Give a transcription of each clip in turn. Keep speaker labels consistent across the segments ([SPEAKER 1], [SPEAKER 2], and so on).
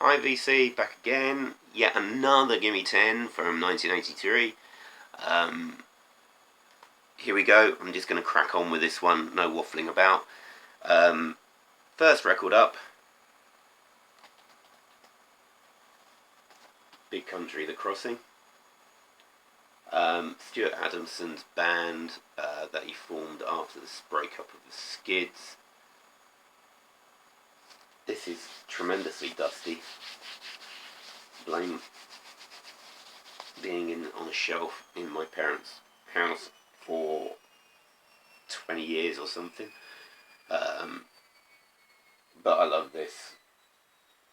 [SPEAKER 1] IVC back again, yet another Gimme 10 from 1983. Here we go, I'm just going to crack on with this one, no waffling about. First record up, Big Country, The Crossing. Stuart Adamson's band that he formed after the breakup of the Skids. This is tremendously dusty. Blame being on a shelf in my parents' house for 20 years or something. But I love this.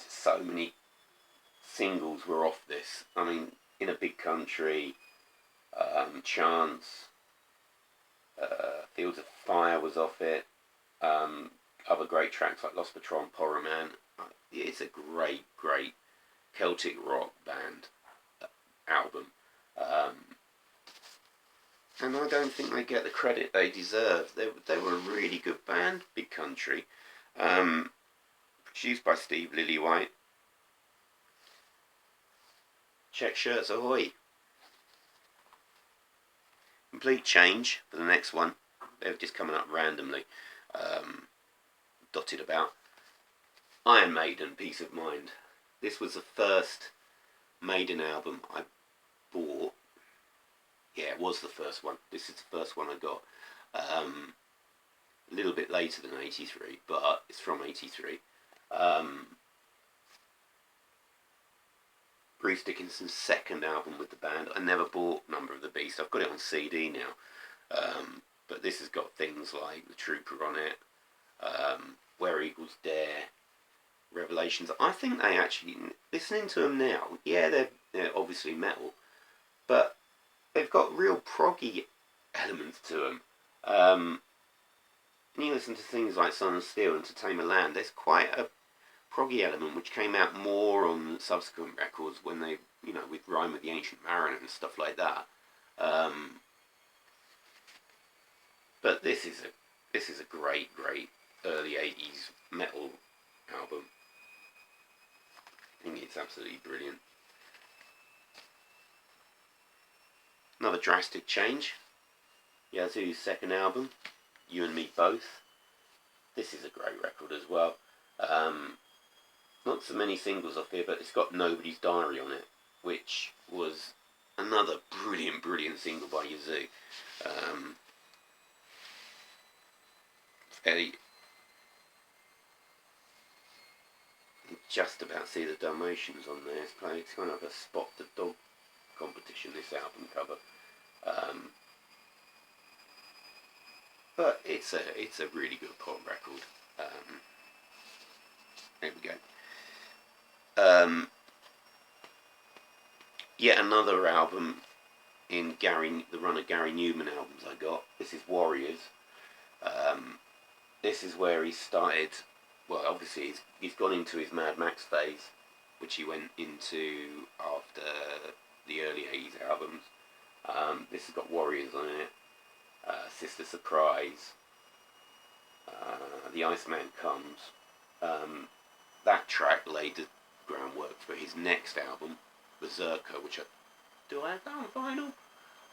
[SPEAKER 1] So many singles were off this. I mean, In a Big Country, Chance, Fields of Fire was off it. Other great tracks like Lost Patrol and Poroman. It's a great, great Celtic rock band album. And I don't think they get the credit they deserve. They were a really good band, Big Country. Produced by Steve Lillywhite. Check shirts ahoy. Complete change for the next one. They're just coming up randomly. Dotted about. Iron Maiden, Peace of Mind. This was the first Maiden album I bought. Yeah, it was the first one. This is the first one I got. A little bit later than 83, but it's from 83. Bruce Dickinson's second album with the band. I never bought Number of the Beast. I've got it on CD now. But this has got things like The Trooper on it, Where Eagles Dare, Revelations. I think they actually, listening to them now, yeah, they're obviously metal, but they've got real proggy elements to them. And you listen to things like Sun and Steel and To Tame a Land, there's quite a proggy element which came out more on subsequent records when they, with Rhyme with the Ancient Mariner and stuff like that. But this is a great, great early 80s metal album. I think it's absolutely brilliant. Another drastic change. Yazoo's second album, You and Me Both. This is a great record as well. Not so many singles off here, but it's got Nobody's Diary on it, which was another brilliant, brilliant single by Yazoo. You just about see the Dalmatians on there. It's kind of a Spot the Dog competition, this album cover. But it's a really good pop record. There we go. Yet another album in the run of Gary Newman albums I got. This is Warriors. This is where he started. Well, obviously he's gone into his Mad Max phase, which he went into after the early 80s albums. This has got Warriors on it. Sister Surprise. The Iceman Comes. That track laid the groundwork for his next album, Berserker, which do I have that on vinyl?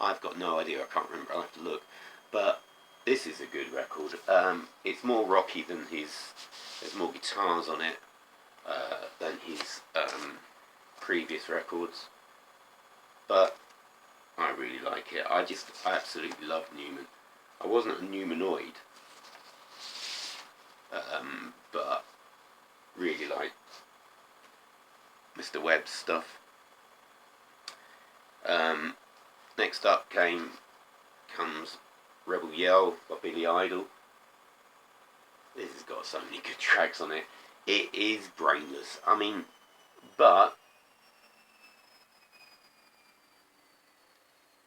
[SPEAKER 1] I've got no idea, I can't remember, I'll have to look. But this is a good record. It's more rocky than there's more guitars on it than his previous records. But I really like it. I absolutely love Newman. I wasn't a Newmanoid, but really like Mr. Webb's stuff. Next up comes Rebel Yell by Billy Idol. This has got so many good tracks on it. It is brainless. I mean, but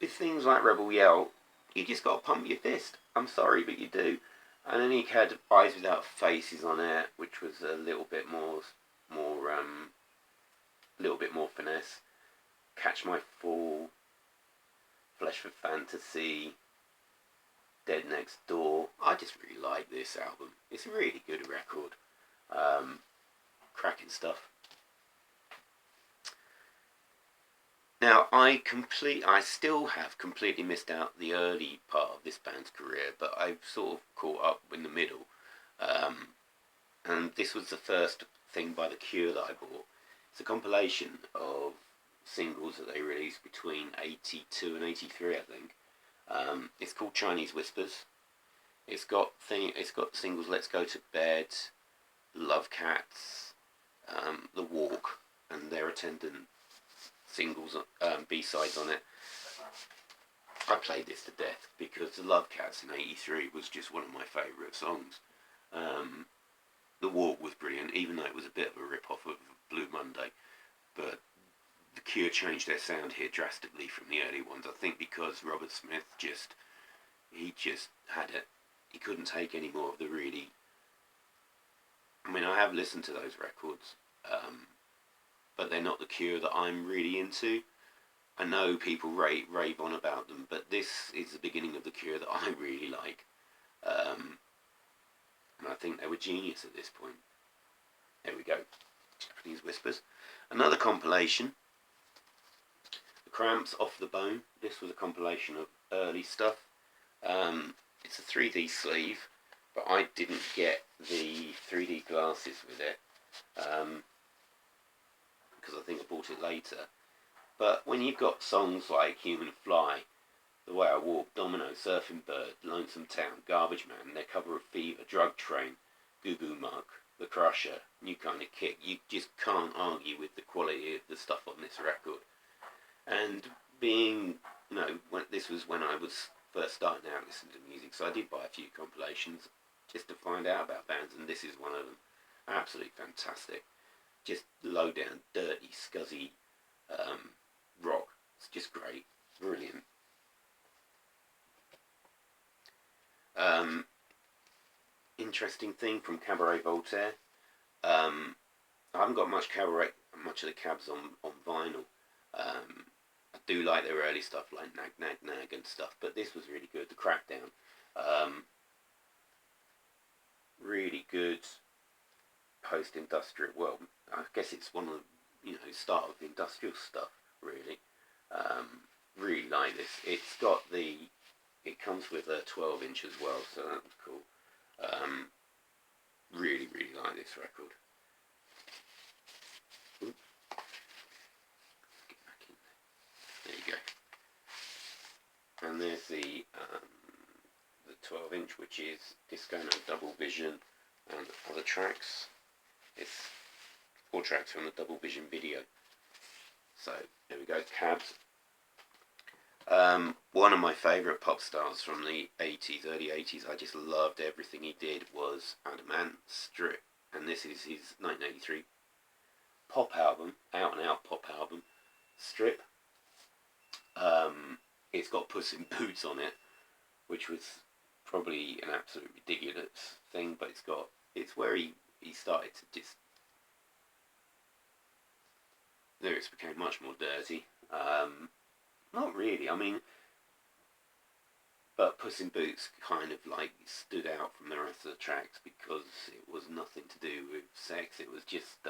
[SPEAKER 1] with things like Rebel Yell, you just got to pump your fist. I'm sorry, but you do. And then he had Eyes Without Faces on it, which was a little bit more finesse. Catch My Fall, Flesh for Fantasy, Dead Next Door. I just really like this album. It's a really good record. Cracking stuff. Now, I still have completely missed out the early part of this band's career, but I've sort of caught up in the middle. Um, and this was the first thing by The Cure that I bought. It's a compilation of singles that they released between 82 and 83, I think. It's called Chinese Whispers. It's got singles Let's Go to Bed, Love Cats, The Walk, and their attendant singles, B-sides on it. I played this to death because The Love Cats in 83 was just one of my favourite songs. The Walk was brilliant, even though it was a bit of a rip-off of Blue Monday. But The Cure changed their sound here drastically from the early ones. I think because Robert Smith he just had it. He couldn't take any more of the really... I mean, I have listened to those records, but they're not The Cure that I'm really into. I know people rave on about them, but this is the beginning of The Cure that I really like. And I think they were genius at this point. There we go. Japanese Whispers. Another compilation. The Cramps Off The Bone. This was a compilation of early stuff. It's a 3D sleeve, but I didn't get the 3D glasses with it. Because I think I bought it later. But when you've got songs like Human Fly, The Way I Walk, Domino, Surfing Bird, Lonesome Town, Garbage Man, their cover of Fever, Drug Train, Goo Goo Muck, The Crusher, New Kind of Kick, you just can't argue with the quality of the stuff on this record. And being, this was when I was first starting out listening to music, so I did buy a few compilations just to find out about bands, and this is one of them. Absolutely fantastic. Just low down, dirty, scuzzy rock. It's just great. Brilliant. Interesting thing from Cabaret Voltaire. I haven't got much of the Cabs on vinyl. I do like their early stuff like Nag Nag Nag and stuff, but this was really good. The Crackdown. Really good post-industrial. Well, I guess it's one of the start of the industrial stuff. Really, really like this. It comes with a 12-inch as well, so that was cool. Really, really like this record. Oops. Get back in there. There you go. And there's the 12-inch, which is Disco No Double Vision and other tracks. It's 4 tracks from the Double Vision video. So there we go, Cabs. One of my favourite pop stars from the 80s, early 80s, I just loved everything he did, was Adamant Strip. And this is his 1983 pop album, out and out pop album, Strip. It's got Puss in Boots on it, which was probably an absolute ridiculous thing, but it's where he started to just... lyrics became much more dirty. Not really, I mean, but Puss in Boots kind of like stood out from the rest of the tracks because it was nothing to do with sex. It was just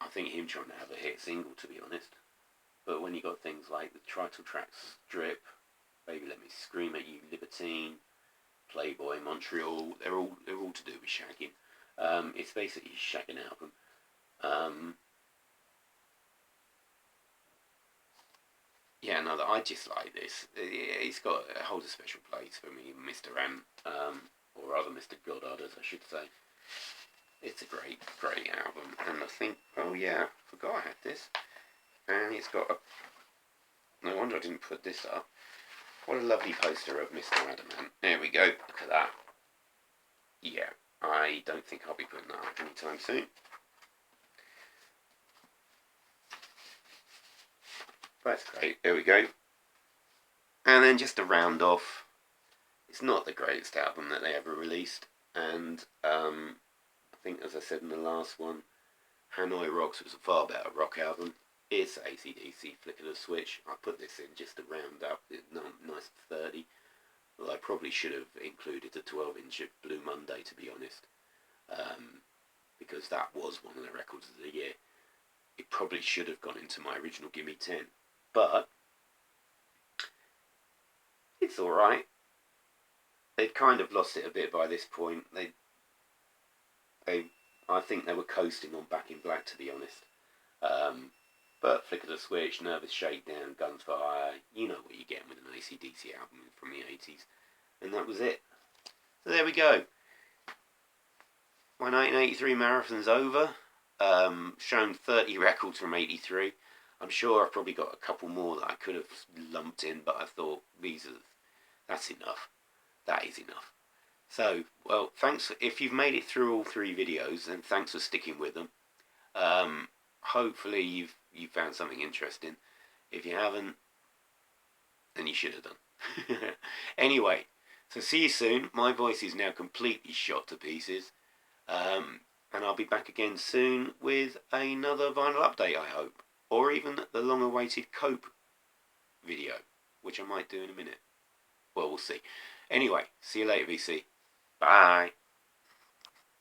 [SPEAKER 1] I think him trying to have a hit single, to be honest. But when you got things like the title tracks, Strip, Baby Let Me Scream at You, Libertine, Playboy, Montreal, they're all to do with shagging. It's basically a shagging album. I just like this. It holds a special place for me, Mr. Ant, or rather Mr. Goddard, as I should say. It's a great, great album, and I think, oh yeah, I forgot I had this, and it's got no wonder I didn't put this up. What a lovely poster of Mr. Adamant. There we go, look at that. Yeah, I don't think I'll be putting that up anytime soon. That's great, there we go. And then just to round off, it's not the greatest album that they ever released, and I think, as I said in the last one, Hanoi Rocks was a far better rock album. It's AC/DC, Flick of the Switch. I put this in just to round up the nice 30. Well, I probably should have included the 12-inch of Blue Monday, to be honest. because that was one of the records of the year. It probably should have gone into my original Gimme 10, but it's alright. They'd kind of lost it a bit by this point. I think they were coasting on Back in Black, to be honest. But Flick of the Switch, Nervous Shakedown, Guns for Hire, you know what you're getting with an AC/DC album from the 80s. And that was it. So there we go. My 1983 marathon's over. Shown 30 records from 83. I'm sure I've probably got a couple more that I could have lumped in, but I thought that's enough. That is enough. So, well, thanks if you've made it through all 3 videos, and thanks for sticking with them. Hopefully you've found something interesting. If you haven't, then you should have done. Anyway, so see you soon. My voice is now completely shot to pieces. And I'll be back again soon with another vinyl update, I hope. Or even the long-awaited Cope video, which I might do in a minute. Well, we'll see. Anyway, see you later, VC. Bye.